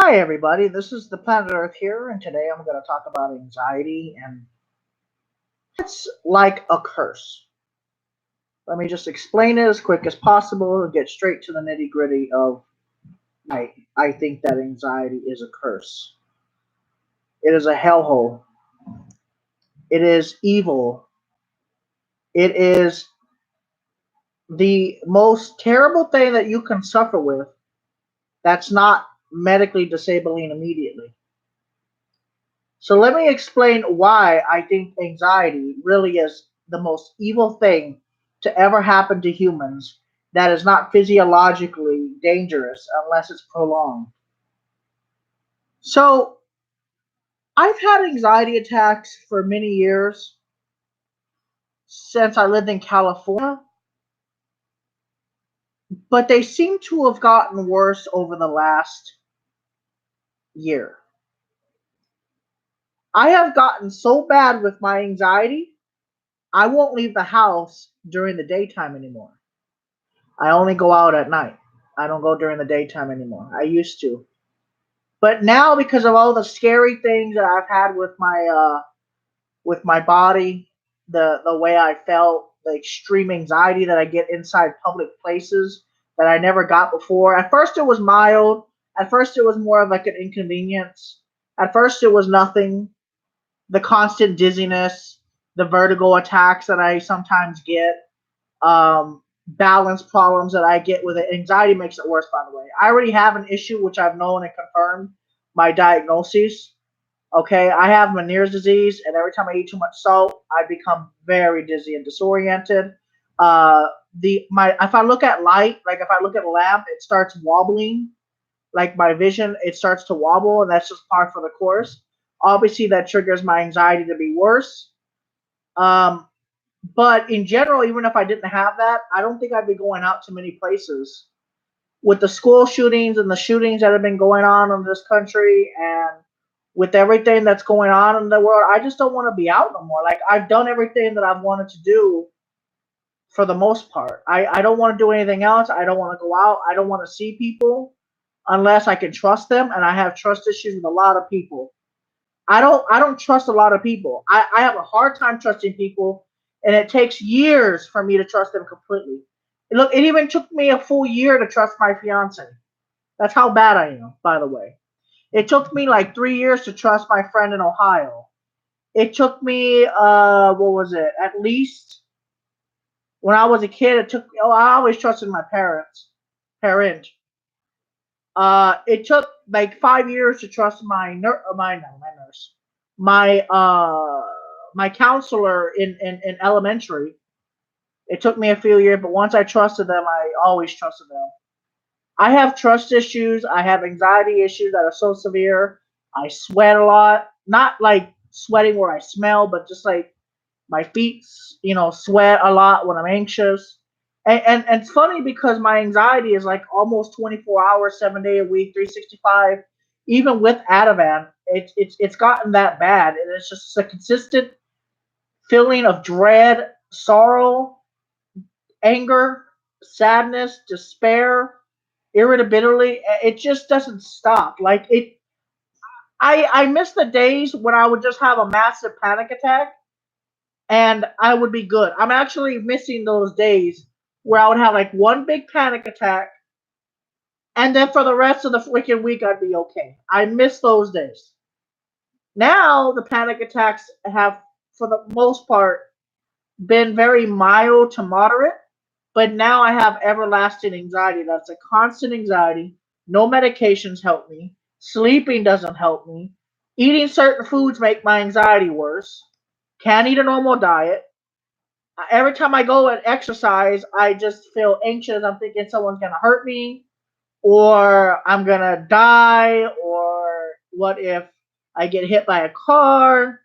Hi, everybody. This is the planet Earth here, and today I'm going to talk about anxiety and it's like a curse. Let me just explain it as quick as possible and get straight to the nitty gritty of why I think that anxiety is a curse. It is a hellhole. It is evil. It is the most terrible thing that you can suffer with that's not medically disabling immediately. So let me explain why I think anxiety really is the most evil thing to ever happen to humans that is not physiologically dangerous unless it's prolonged. So I've had anxiety attacks for many years since I lived in California, but they seem to have gotten worse over the last year. I have gotten so bad with my anxiety, I won't leave the house during the daytime anymore. I only go out at night. I don't go during the daytime anymore. I used to. But now because of all the scary things that I've had with my body, the way I felt, the extreme anxiety that I get inside public places that I never got before. At first it was mild. At first it was more of like an inconvenience. At first it was nothing. The constant dizziness, the vertigo attacks that I sometimes get, balance problems that I get with it. Anxiety makes it worse, by the way. I already have an issue which I've known and confirmed my diagnosis. Okay, I have Meniere's disease, and every time I eat too much salt, I become very dizzy and disoriented. The my if I look at light, like if I look at a lamp, it starts wobbling. Like my vision, it starts to wobble, and that's just par for the course. Obviously, that triggers my anxiety to be worse. Um, but in general, even if I didn't have that, I don't think I'd be going out to many places. With the school shootings and the shootings that have been going on in this country and with everything that's going on in the world, I just don't want to be out no more. Like, I've done everything that I've wanted to do for the most part. I don't want to do anything else. I don't want to go out. I don't want to see people unless I can trust them. And I have trust issues with a lot of people. I don't trust a lot of people. I have a hard time trusting people, and it takes years for me to trust them completely. Look, it even took me a full year to trust my fiance. That's how bad I am, by the way. It took me like 3 years to trust my friend in Ohio. It took me what was it? At least when I was a kid, it took. Oh, I always trusted my parent. It took like 5 years to trust my nurse, my my counselor in elementary. It took me a few years, but once I trusted them, I always trusted them. I have trust issues. I have anxiety issues that are so severe. I sweat a lot, not like sweating where I smell, but just like my feet, sweat a lot when I'm anxious. And it's funny because my anxiety is like almost 24 hours, 7 day a week, 365. Even with Ativan, it's gotten that bad, and it's just a consistent feeling of dread, sorrow, anger, sadness, despair, irritability. It just doesn't stop. Like it, I miss the days when I would just have a massive panic attack and I would be good. I'm actually missing those days where I would have like one big panic attack, and then for the rest of the freaking week I'd be okay. I miss those days. Now the panic attacks have, for the most part, been very mild to moderate, but now I have everlasting anxiety. That's a constant anxiety. No medications help me. Sleeping doesn't help me. Eating certain foods make my anxiety worse. Can't eat a normal diet. Every time I go and exercise, I just feel anxious. I'm thinking someone's gonna hurt me, or I'm gonna die, or what if I get hit by a car?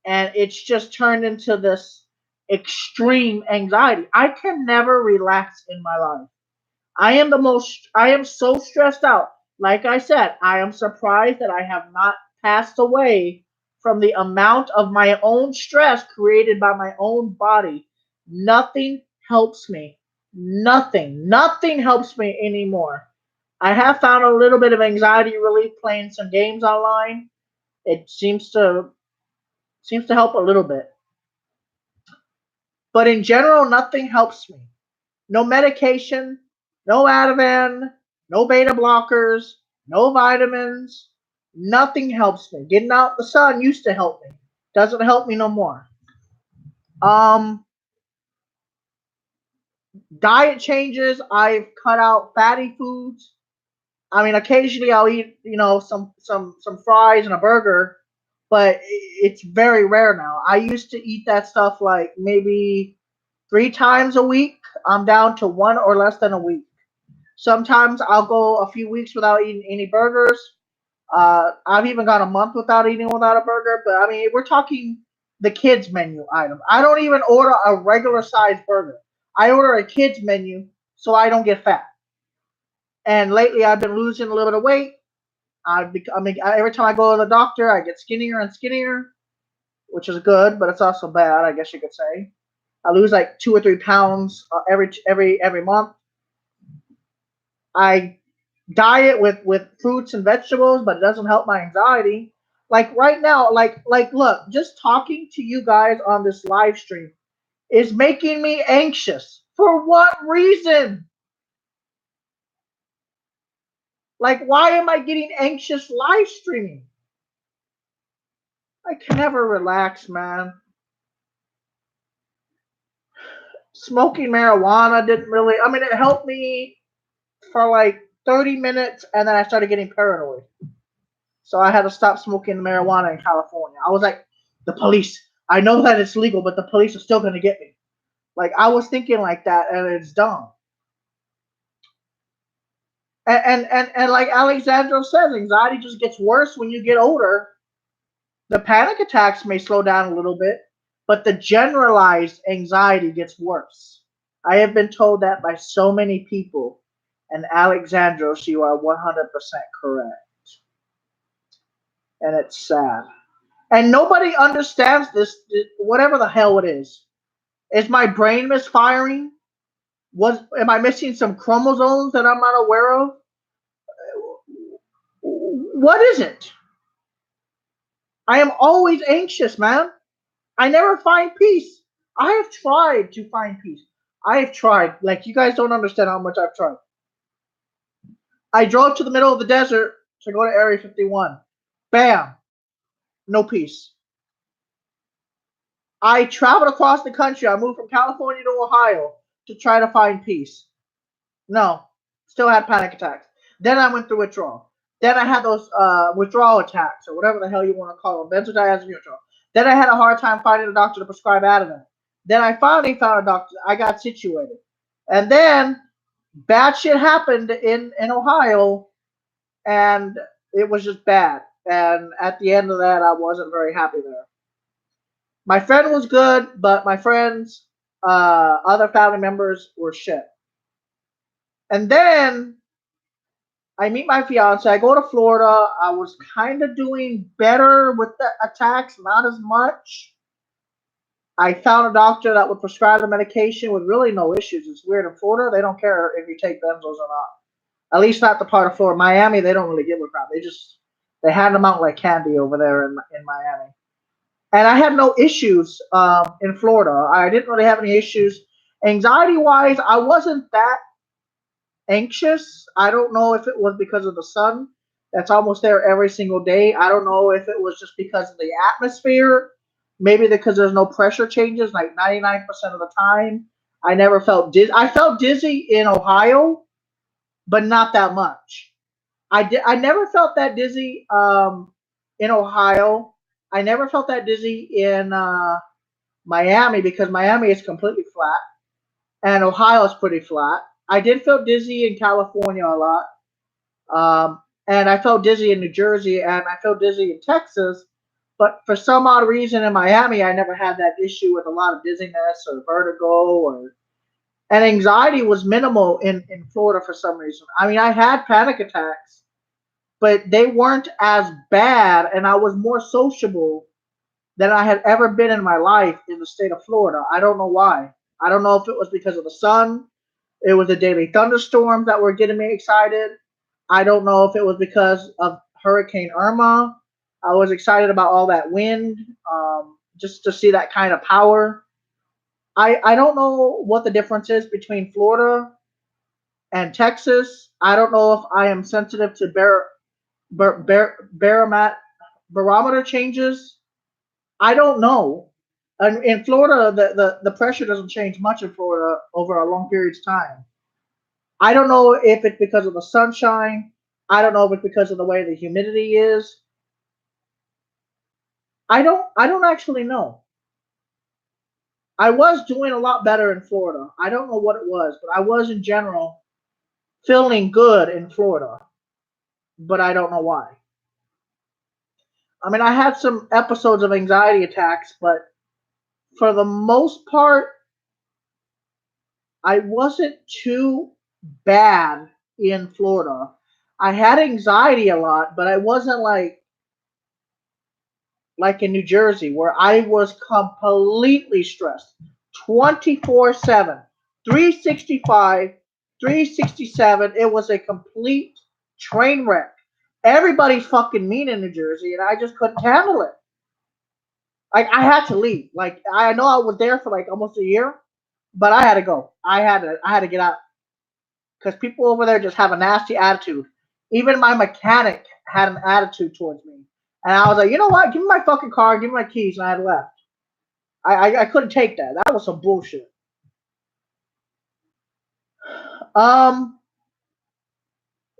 And it's just turned into this extreme anxiety. I can never relax in my life. I am so stressed out. Like I said, I am surprised that I have not passed away from the amount of my own stress created by my own body. Nothing helps me. Nothing helps me anymore. I have found a little bit of anxiety relief playing some games online. It seems to help a little bit. But in general, nothing helps me. No medication, no Ativan, no beta blockers, no vitamins. Nothing helps me. Getting out in the sun used to help me. Doesn't help me no more. Um, Diet changes. I've cut out fatty foods. I mean, occasionally I'll eat, some fries and a burger, but it's very rare now. I used to eat that stuff like maybe 3 times a week. I'm down to one or less than a week. Sometimes I'll go a few weeks without eating any burgers. I've even gone a month without eating without a burger. But I mean, we're talking the kids menu item. I don't even order a regular sized burger. I order a kids menu so I don't get fat. And lately, I've been losing a little bit of weight. Every time I go to the doctor, I get skinnier and skinnier, which is good, but it's also bad, I guess you could say. I lose like 2 or 3 pounds every month. I diet with fruits and vegetables, but it doesn't help my anxiety. Like right now, look, just talking to you guys on this live stream is making me anxious. For what reason? Like, why am I getting anxious live streaming? I can never relax, man. Smoking marijuana didn't really, I mean, it helped me for like 30 minutes and then I started getting paranoid. So I had to stop smoking marijuana in California. I was like, the police, I know that it's legal, but the police are still going to get me. Like, I was thinking like that, and it's dumb. And like Alexandro says, anxiety just gets worse when you get older. The panic attacks may slow down a little bit, but the generalized anxiety gets worse. I have been told that by so many people, and Alexandros, you are 100% correct. And it's sad. And nobody understands this, whatever the hell it is. Is my brain misfiring? Am I missing some chromosomes that I'm not aware of? What is it? I am always anxious, man. I never find peace. I have tried to find peace. I have tried. Like, you guys don't understand how much I've tried. I drove to the middle of the desert to go to Area 51. Bam. No peace. I traveled across the country. I moved from California to Ohio to try to find peace. No. Still had panic attacks. Then I went through withdrawal. Then I had those withdrawal attacks, or whatever the hell you want to call them, benzodiazepine withdrawal. Then I had a hard time finding a doctor to prescribe Ativan. Then I finally found a doctor. I got situated. And then bad shit happened in Ohio, and it was just bad. And at the end of that, I wasn't very happy there. My friend was good, but my friends, other family members were shit. And then I meet my fiance. I go to Florida. I was kind of doing better with the attacks, not as much. I found a doctor that would prescribe the medication with really no issues. It's weird. In Florida, they don't care if you take benzos or not. At least not the part of Florida. Miami, they don't really give a crap. They hand them out like candy over there in Miami. And I had no issues in Florida. I didn't really have any issues. Anxiety wise, I wasn't that anxious. I don't know if it was because of the sun that's almost there every single day. I don't know if it was just because of the atmosphere. Maybe because there's no pressure changes, like 99% of the time. I never felt dizzy. I felt dizzy in Ohio, but not that much. I never felt that dizzy in Ohio. I never felt that dizzy in Miami because Miami is completely flat and Ohio is pretty flat. I did feel dizzy in California a lot, and I felt dizzy in New Jersey, and I felt dizzy in Texas. But for some odd reason in Miami, I never had that issue with a lot of dizziness or vertigo and anxiety was minimal in Florida for some reason. I mean, I had panic attacks, but they weren't as bad, and I was more sociable than I had ever been in my life in the state of Florida. I don't know why. I don't know if it was because of the sun. It was the daily thunderstorms that were getting me excited. I don't know if it was because of Hurricane Irma. I was excited about all that wind, just to see that kind of power. I don't know what the difference is between Florida and Texas. I don't know if I am sensitive to barometer changes. I don't know. And in Florida, the pressure doesn't change much in Florida over a long period of time. I don't know if it's because of the sunshine. I don't know if it's because of the way the humidity is. I don't actually know. I was doing a lot better in Florida. I don't know what it was, but I was in general feeling good in Florida, but I don't know why. I mean, I had some episodes of anxiety attacks, but for the most part, I wasn't too bad in Florida. I had anxiety a lot, but I wasn't like in New Jersey where I was completely stressed 24/7, 365, 367. It was a complete train wreck. Everybody's fucking mean in New Jersey, and I just couldn't handle it. Like I had to leave. Like I know I was there for like almost a year, but I had to go. I had to get out because people over there just have a nasty attitude. Even my mechanic had an attitude towards me, and I was like, you know what? Give me my fucking car, give me my keys, and I had left. I couldn't take that. That was some bullshit. Um,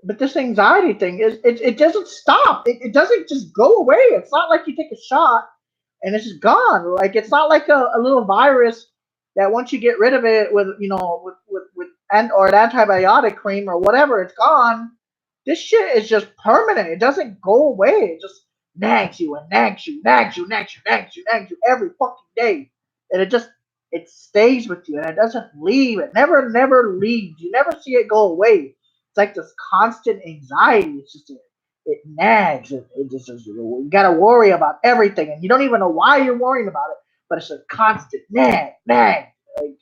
but this anxiety thing is it doesn't stop. It doesn't just go away. It's not like you take a shot and it's just gone. Like it's not like a little virus that once you get rid of it with with and or an antibiotic cream or whatever, it's gone. This shit is just permanent. It doesn't go away. It just nags you and nags you, nags you, nags you, nags you, nags you every fucking day, and it stays with you and it doesn't leave. It never leaves. You never see it go away. It's like this constant anxiety. It's just it nags. It just you got to worry about everything, and you don't even know why you're worrying about it. But it's a constant nag, nag. Like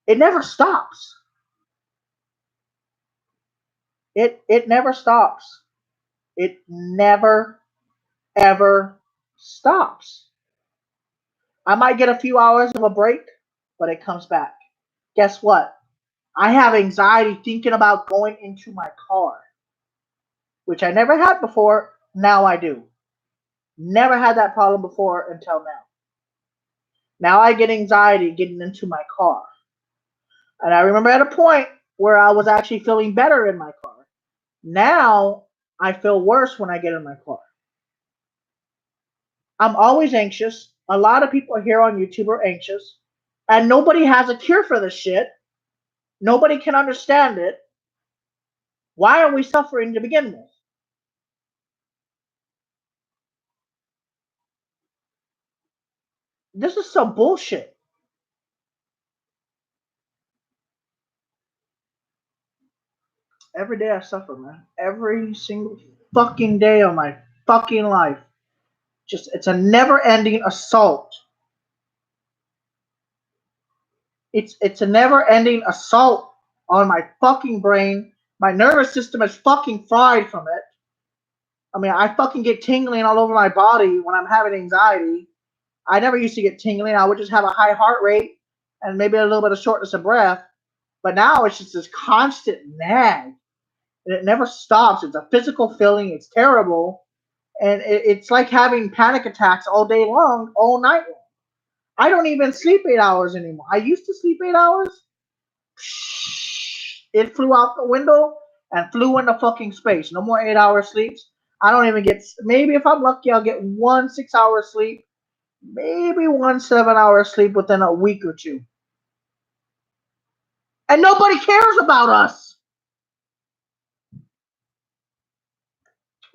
it never stops. It never stops. It never ever stops. I might get a few hours of a break, but it comes back. Guess what? I have anxiety thinking about going into my car, which I never had before. Now I do. Never had that problem before until now. Now I get anxiety getting into my car. And I remember at a point where I was actually feeling better in my car. Now I feel worse when I get in my car. I'm always anxious. A lot of people here on YouTube are anxious. And nobody has a cure for this shit. Nobody can understand it. Why are we suffering to begin with? This is some bullshit. Every day I suffer, man. Every single fucking day of my fucking life. Just it's a never ending assault. It's a never ending assault on my fucking brain. My nervous system is fucking fried from it. I mean, I fucking get tingling all over my body when I'm having anxiety. I never used to get tingling. I would just have a high heart rate and maybe a little bit of shortness of breath. But now it's just this constant nag, and it never stops. It's a physical feeling. It's terrible, and it's like having panic attacks all day long, all night long. I don't even sleep 8 hours anymore. I used to sleep 8 hours. It flew out the window and flew into fucking space. No more 8 hour sleeps. I don't even get. Maybe if I'm lucky, I'll get one 6 hour sleep. Maybe one 7 hour sleep within a week or two. And nobody cares about us.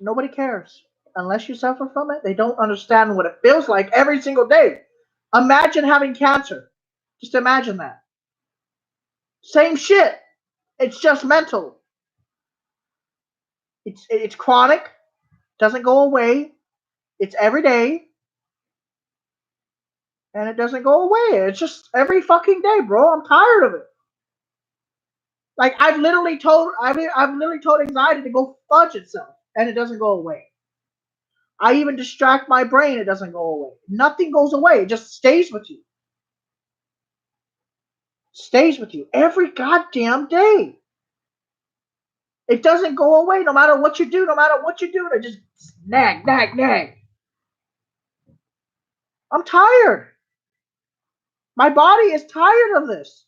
Nobody cares. Unless you suffer from it, they don't understand what it feels like every single day. Imagine having cancer. Just imagine that. Same shit. It's just mental. It's chronic. Doesn't go away. It's every day, and it doesn't go away. It's just every fucking day, bro. I'm tired of it. Like I've literally told anxiety to go fudge itself, and it doesn't go away. I even distract my brain, it doesn't go away. Nothing goes away, it just stays with you. Stays with you every goddamn day. It doesn't go away no matter what you do, it just nag, nag, nag. I'm tired. My body is tired of this.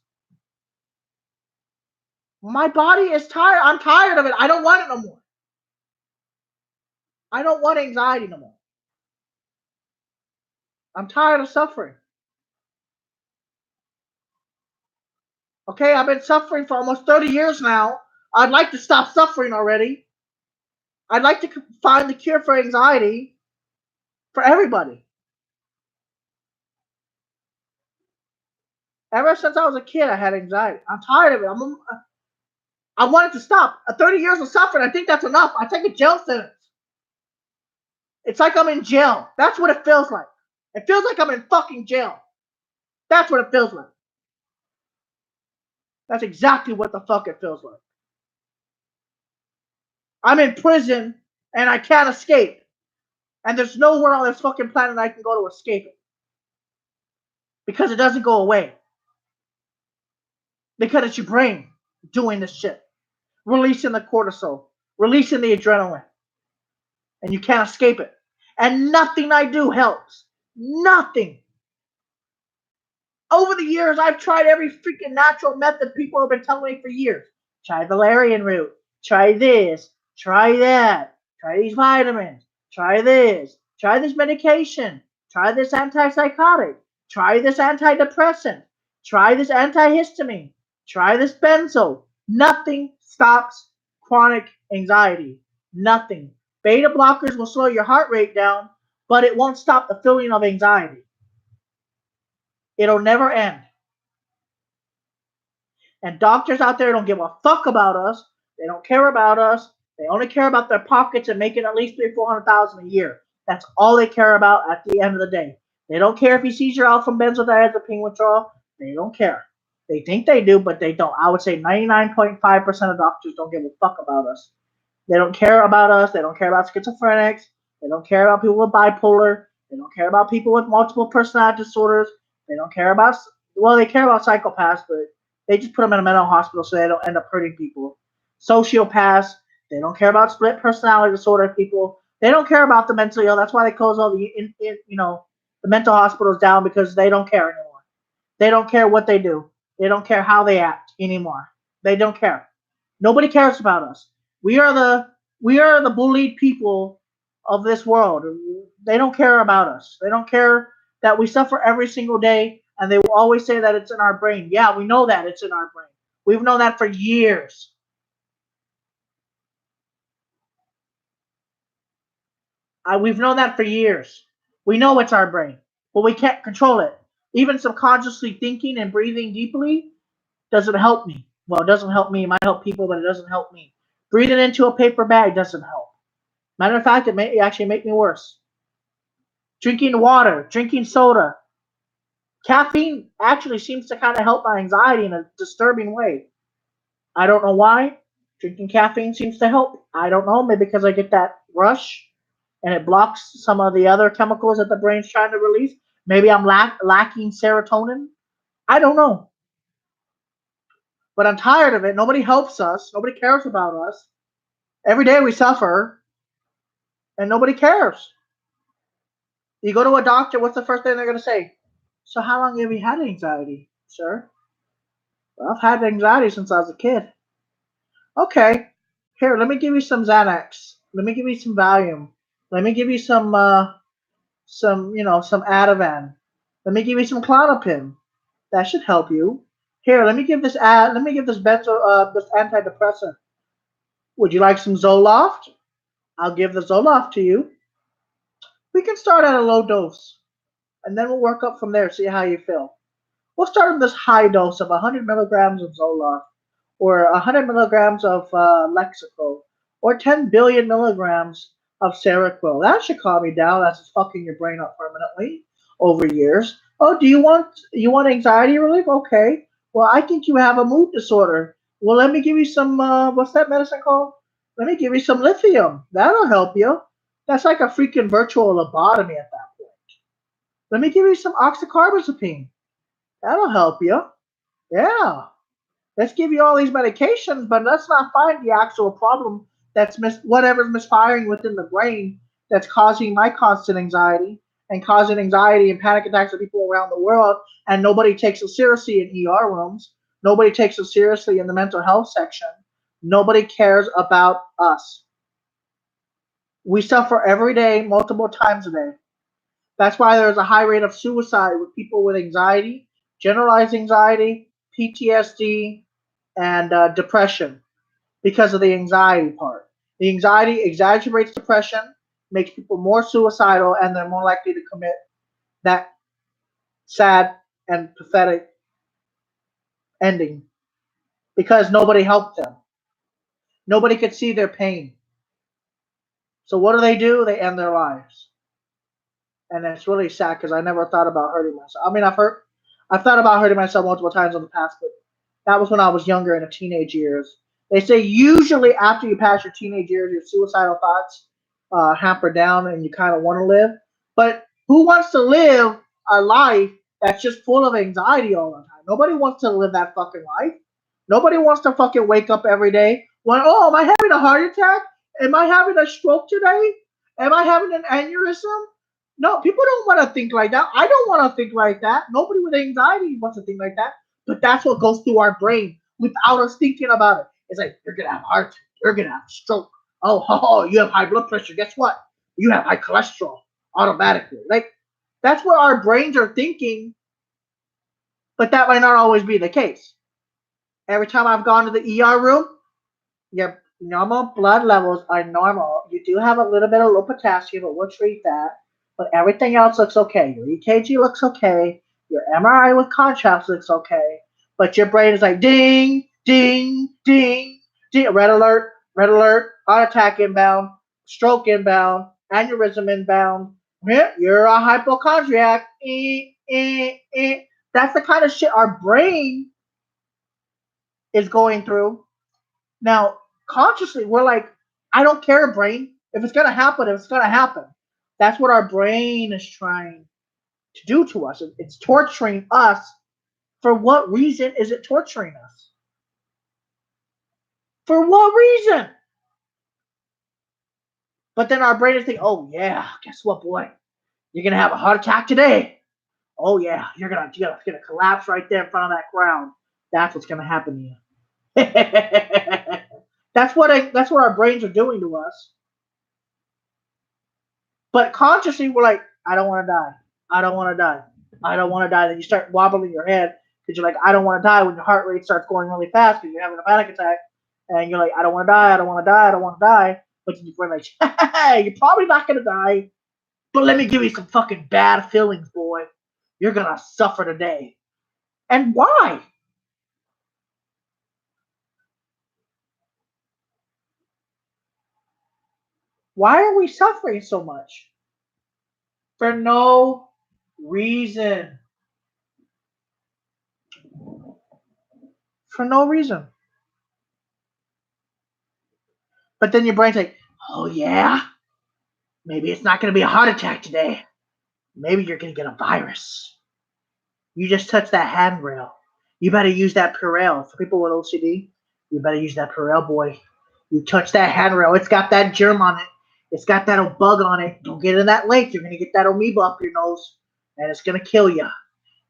My body is tired. I'm tired of it. I don't want it no more. I don't want anxiety no more. I'm tired of suffering. Okay, I've been suffering for almost 30 years now. I'd like to stop suffering already. I'd like to find the cure for anxiety for everybody. Ever since I was a kid, I had anxiety. I'm tired of it. I want it to stop. 30 years of suffering, I think that's enough. I take a jail sentence. It's like I'm in jail. That's what it feels like. It feels like I'm in fucking jail. That's what it feels like. That's exactly what the fuck it feels like. I'm in prison and I can't escape. And there's nowhere on this fucking planet I can go to escape it. Because it doesn't go away. Because it's your brain doing this shit. Releasing the cortisol. Releasing the adrenaline. And you can't escape it. And nothing I do helps. Nothing. Over the years, I've tried every freaking natural method people have been telling me for years. Try valerian root. Try this. Try that. Try these vitamins. Try this. Try this medication. Try this antipsychotic. Try this antidepressant. Try this antihistamine. Try this benzo. Nothing stops chronic anxiety. Nothing. Beta blockers will slow your heart rate down, but it won't stop the feeling of anxiety. It'll never end. And doctors out there don't give a fuck about us. They don't care about us. They only care about their pockets and making at least $300,000-400,000 a year. That's all they care about at the end of the day. They don't care if he sees you're out from benzodiazepine withdrawal. They don't care. They think they do, but they don't. I would say 99.5% of doctors don't give a fuck about us. They don't care about us. They don't care about schizophrenics. They don't care about people with bipolar. They don't care about people with multiple personality disorders. They don't care about, well, they care about psychopaths, but they just put them in a mental hospital so they don't end up hurting people. Sociopaths, they don't care about split personality disorder people. They don't care about the mentally ill. That's why they close all the mental hospitals down, because they don't care anymore. They don't care what they do. They don't care how they act anymore. They don't care. Nobody cares about us. We are the bullied people of this world. They don't care about us. They don't care that we suffer every single day, and they will always say that it's in our brain. Yeah, we know that it's in our brain. We've known that for years. We've known that for years. We know it's our brain, but we can't control it. Even subconsciously thinking and breathing deeply doesn't help me. Well, it doesn't help me. It might help people, but it doesn't help me. Breathing into a paper bag doesn't help. Matter of fact, it may actually make me worse. Drinking water, drinking soda. Caffeine actually seems to kind of help my anxiety in a disturbing way. I don't know why. Drinking caffeine seems to help. I don't know. Maybe because I get that rush and it blocks some of the other chemicals that the brain's trying to release. Maybe I'm lacking serotonin. I don't know. But I'm tired of it. Nobody helps us. Nobody cares about us. Every day we suffer, and nobody cares. You go to a doctor, what's the first thing they're going to say? So how long have you had anxiety, sir? Well, I've had anxiety since I was a kid. Okay, here, let me give you some Xanax. Let me give you some Valium. Let me give you some Ativan. Let me give you some Klonopin. That should help you. Here, let me give this this antidepressant. Would you like some Zoloft? I'll give the Zoloft to you. We can start at a low dose, and then we'll work up from there, see how you feel. We'll start with this high dose of 100 milligrams of Zoloft, or 100 milligrams of Lexapro, or 10 billion milligrams of Seroquel. That should calm you down. That's just fucking your brain up permanently over years. Oh, do you want anxiety relief? Okay. Well, I think you have a mood disorder. Well, let me give you some, what's that medicine called? Let me give you some lithium. That'll help you. That's like a freaking virtual lobotomy at that point. Let me give you some oxycarbazepine. That'll help you. Yeah. Let's give you all these medications, but let's not find the actual problem that's whatever's misfiring within the brain that's causing my constant anxiety and causing anxiety and panic attacks of people around the world, and nobody takes it seriously in ER rooms. Nobody takes it seriously in the mental health section. Nobody cares about us. We suffer every day, multiple times a day. That's why there's a high rate of suicide with people with anxiety, generalized anxiety, PTSD, and depression because of the anxiety part. The anxiety exaggerates depression, makes people more suicidal, and they're more likely to commit that sad and pathetic ending because nobody helped them. Nobody could see their pain. So what do? They end their lives. And it's really sad because I never thought about hurting myself. I mean, I've thought about hurting myself multiple times in the past, but that was when I was younger in the teenage years. They say usually after you pass your teenage years, your suicidal thoughts hamper down and you kind of want to live. But who wants to live a life that's just full of anxiety all the time? Nobody wants to live that fucking life. Nobody wants to fucking wake up every day when, oh, am I having a heart attack? Am I having a stroke today? Am I having an aneurysm? No, people don't want to think like that. I don't want to think like that. Nobody with anxiety wants to think like that. But that's what goes through our brain without us thinking about it. It's like, you're going to have a heart, you're going to have a stroke. Oh, you have high blood pressure. Guess what? You have high cholesterol automatically. Like, that's what our brains are thinking, but that might not always be the case. Every time I've gone to the ER room, your normal blood levels are normal. You do have a little bit of low potassium, but we'll treat that. But everything else looks okay. Your EKG looks okay. Your MRI with contrast looks okay. But your brain is like ding, ding, ding, ding. Red alert, heart attack inbound, stroke inbound, aneurysm inbound. Yeah, you're a hypochondriac. That's the kind of shit our brain is going through. Now, consciously, we're like, I don't care, brain. If it's going to happen, if it's going to happen. That's what our brain is trying to do to us. It's torturing us. For what reason is it torturing us? For what reason? But then our brain is thinking, oh, yeah, guess what, boy? You're going to have a heart attack today. Oh, yeah, you're gonna collapse right there in front of that ground. That's what's going to happen to you. That's what our brains are doing to us. But consciously, we're like, I don't want to die. I don't want to die. I don't want to die. Then you start wobbling your head because you're like, I don't want to die when your heart rate starts going really fast because you're having a panic attack. And you're like, I don't want to die. I don't want to die. I don't want to die. But then you're like, hey, you're probably not going to die. But let me give you some fucking bad feelings, boy. You're going to suffer today. And why? Why are we suffering so much? For no reason. For no reason. But then your brain's like, oh yeah, maybe it's not going to be a heart attack today. Maybe you're going to get a virus. You just touch that handrail. You better use that Purell. For people with OCD, you better use that Purell, boy. You touch that handrail. It's got that germ on it. It's got that bug on it. Don't get in that lake. You're going to get that amoeba up your nose, and it's going to kill you.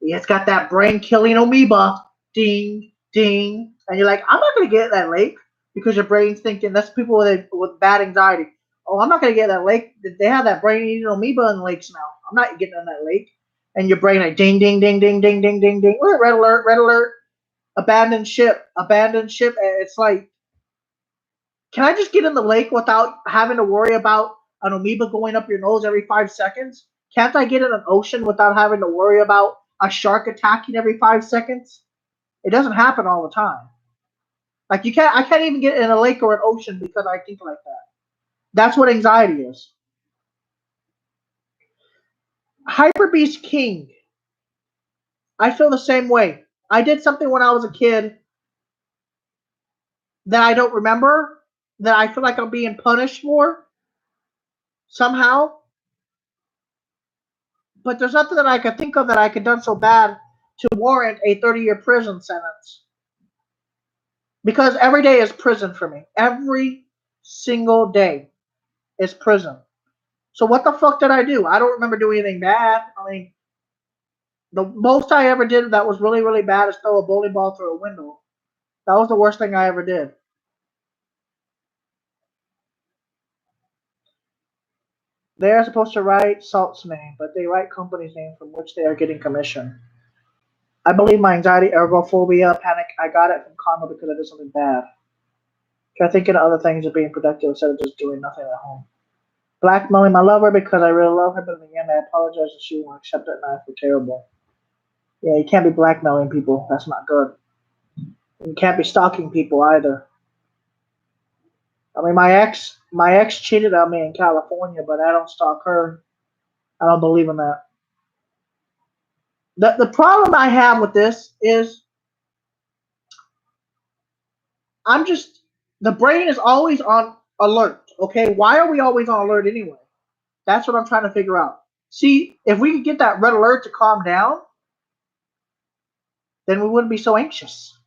It's got that brain-killing amoeba. Ding, ding. And you're like, I'm not going to get in that lake because your brain's thinking, that's people with bad anxiety. Oh, I'm not going to get in that lake. They have that brain-eating amoeba in lakes now. I'm not getting in that lake. And your brain like ding, ding, ding, ding, ding, ding, ding, ding. Red alert, red alert. Abandoned ship, abandoned ship. It's like, can I just get in the lake without having to worry about an amoeba going up your nose every 5 seconds? Can't I get in an ocean without having to worry about a shark attacking every 5 seconds? It doesn't happen all the time. Like I can't even get in a lake or an ocean because I think like that. That's what anxiety is. Hyper Beast King. I feel the same way. I did something when I was a kid that I don't remember, that I feel like I'm being punished for somehow. But there's nothing that I could think of that I could done so bad to warrant a 30-year prison sentence. Because every day is prison for me. Every single day is prison. So what the fuck did I do? I don't remember doing anything bad. I mean, the most I ever did that was really, really bad is throw a bowling ball through a window. That was the worst thing I ever did. They are supposed to write Salt's name, but they write company's name from which they are getting commission. I believe my anxiety, ergophobia, panic, I got it from karma because I did something bad. Try thinking of other things of being productive instead of just doing nothing at home. Blackmailing my lover because I really love her, but in the end I apologize and she won't accept it and I feel terrible. Yeah, you can't be blackmailing people. That's not good. You can't be stalking people either. I mean, my ex cheated on me in California, but I don't stalk her. I don't believe in that. The problem I have with this is I'm just the brain is always on alert. Okay, why are we always on alert anyway? That's what I'm trying to figure out. See, if we could get that red alert to calm down, then we wouldn't be so anxious.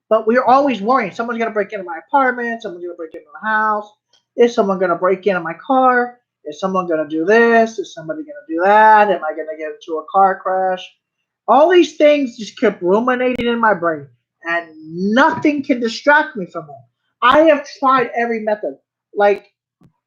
But we're always worrying. Someone's gonna break into my apartment. Someone's gonna break into the house. Is someone gonna break into my car? Is someone gonna do this? Is somebody gonna do that? Am I gonna get into a car crash? All these things just kept ruminating in my brain, and nothing can distract me from them. I have tried every method. Like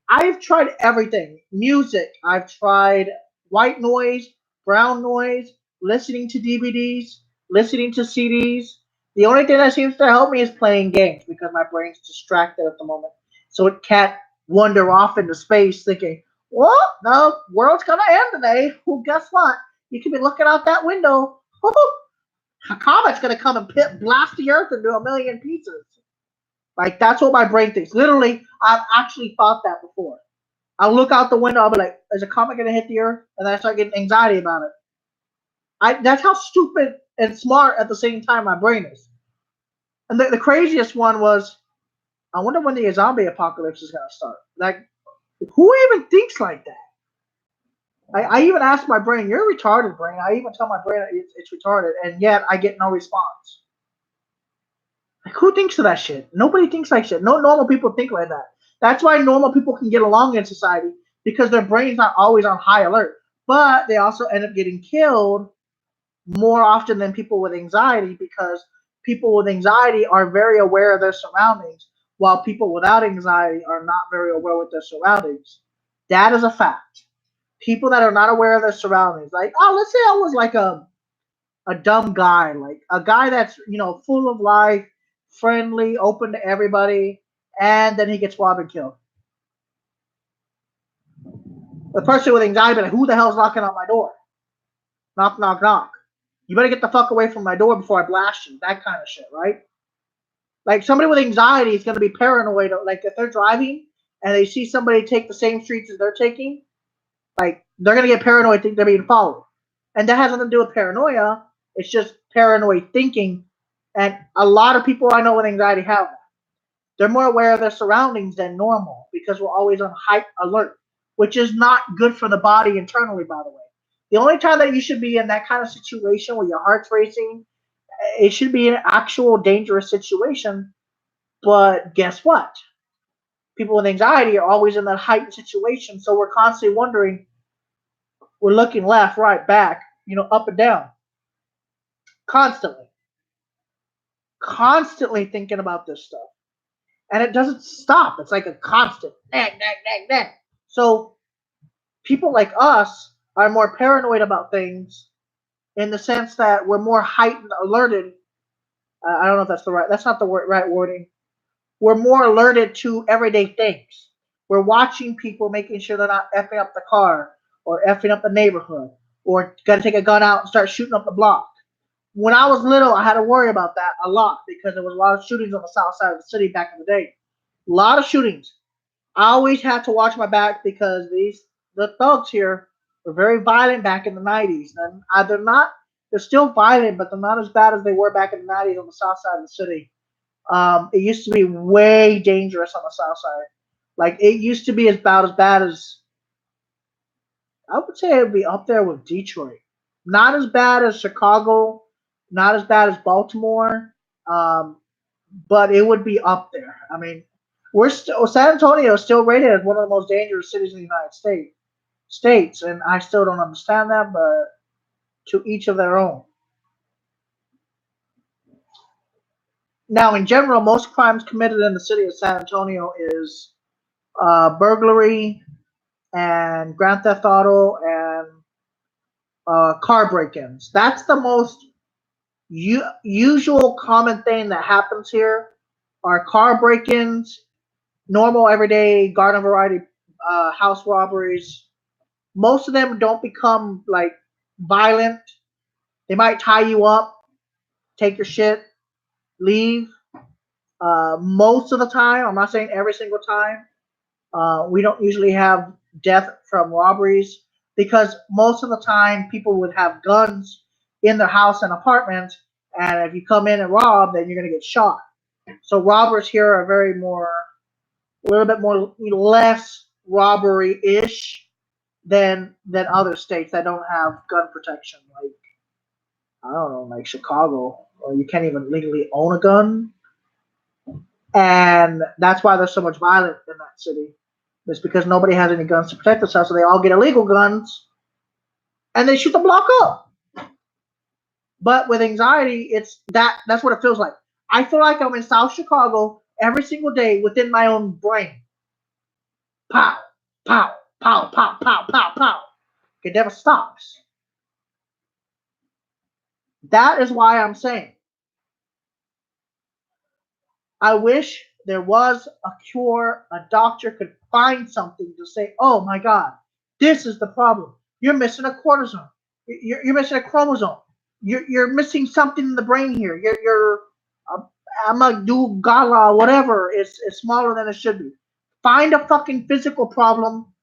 I've tried everything. Music. I've tried white noise, brown noise, listening to DVDs, listening to CDs. The only thing that seems to help me is playing games because my brain's distracted at the moment. So it can't wander off into space thinking, well, the world's going to end today. Well, guess what? You can be looking out that window. A comet's going to come and blast the earth into a million pieces. Like, that's what my brain thinks. Literally, I've actually thought that before. I'll look out the window. I'll be like, "Is a comet gonna hit the Earth?" And then I start getting anxiety about it. That's how stupid and smart at the same time my brain is. And the craziest one was, I wonder when the zombie apocalypse is gonna start. Like, who even thinks like that? I even asked my brain, "You're a retarded, brain." I even tell my brain it's retarded, and yet I get no response. Like, who thinks of that shit? Nobody thinks like shit. No normal people think like that. That's why normal people can get along in society because their brain's not always on high alert. But they also end up getting killed more often than people with anxiety because people with anxiety are very aware of their surroundings, while people without anxiety are not very aware with their surroundings. That is a fact. People that are not aware of their surroundings, like, oh, let's say I was like a dumb guy, like a guy that's full of life, friendly, open to everybody, and then he gets robbed and killed. The person with anxiety, like, who the hell's knocking on my door? Knock, knock, knock. You better get the fuck away from my door before I blast you. That kind of shit, right? Like somebody with anxiety is going to be paranoid. Like if they're driving and they see somebody take the same streets as they're taking, like they're going to get paranoid, think they're being followed. And that has nothing to do with paranoia. It's just paranoid thinking. And a lot of people I know with anxiety have that. They're more aware of their surroundings than normal because we're always on high alert, which is not good for the body internally, by the way. The only time that you should be in that kind of situation where your heart's racing, it should be an actual dangerous situation. But guess what? People with anxiety are always in that heightened situation, so we're constantly wondering, we're looking left, right, back, up and down, constantly, constantly thinking about this stuff. And it doesn't stop. It's like a constant nag, nag, nag, nag. So people like us are more paranoid about things in the sense that we're more heightened, alerted. I don't know if that's not the right wording. We're more alerted to everyday things. We're watching people, making sure they're not effing up the car or effing up the neighborhood or got to take a gun out and start shooting up the block. When I was little, I had to worry about that a lot because there was a lot of shootings on the south side of the city back in the day. A lot of shootings. I always had to watch my back because the thugs here were very violent back in the 90s. And they're still violent, but they're not as bad as they were back in the 90s on the south side of the city. It used to be way dangerous on the south side. Like it used to be about as bad as I would say it would be up there with Detroit. Not as bad as Chicago, not as bad as Baltimore, um, but it would be up there. I mean, we're still San Antonio is still rated as one of the most dangerous cities in the United States, and I still don't understand that, but to each of their own. Now, in general, most crimes committed in the city of San Antonio is burglary and grand theft auto and car break-ins. That's the most usual common thing that happens here are car break-ins, normal everyday garden variety house robberies. Most of them don't become like violent. They might tie you up, take your shit, leave. Most of the time, I'm not saying every single time, we don't usually have death from robberies because most of the time people would have guns in their house and apartment, and if you come in and rob, then you're going to get shot. So robbers here are a little bit more, less robbery-ish than other states that don't have gun protection, like I don't know, like Chicago, or you can't even legally own a gun, and that's why there's so much violence in that city. It's because nobody has any guns to protect themselves, so they all get illegal guns and they shoot the block up. But with anxiety, that's what it feels like. I feel like I'm in South Chicago every single day within my own brain. Pow, pow, pow, pow, pow, pow, pow. It never stops. That is why I'm saying I wish there was a cure. A doctor could find something to say, oh my God, this is the problem. You're missing a cortisone. You're missing a chromosome. You're missing something in the brain here. Your amygdala, whatever, is smaller than it should be. Find a fucking physical problem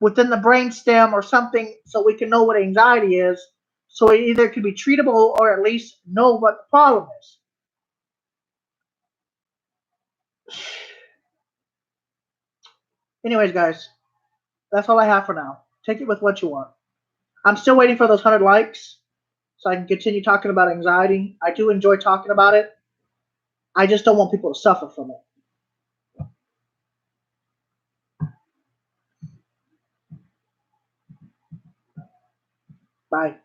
within the brain stem or something so we can know what anxiety is. So it either can be treatable or at least know what the problem is. Anyways, guys, that's all I have for now. Take it with what you want. I'm still waiting for those 100 likes so I can continue talking about anxiety. I do enjoy talking about it. I just don't want people to suffer from it. Bye.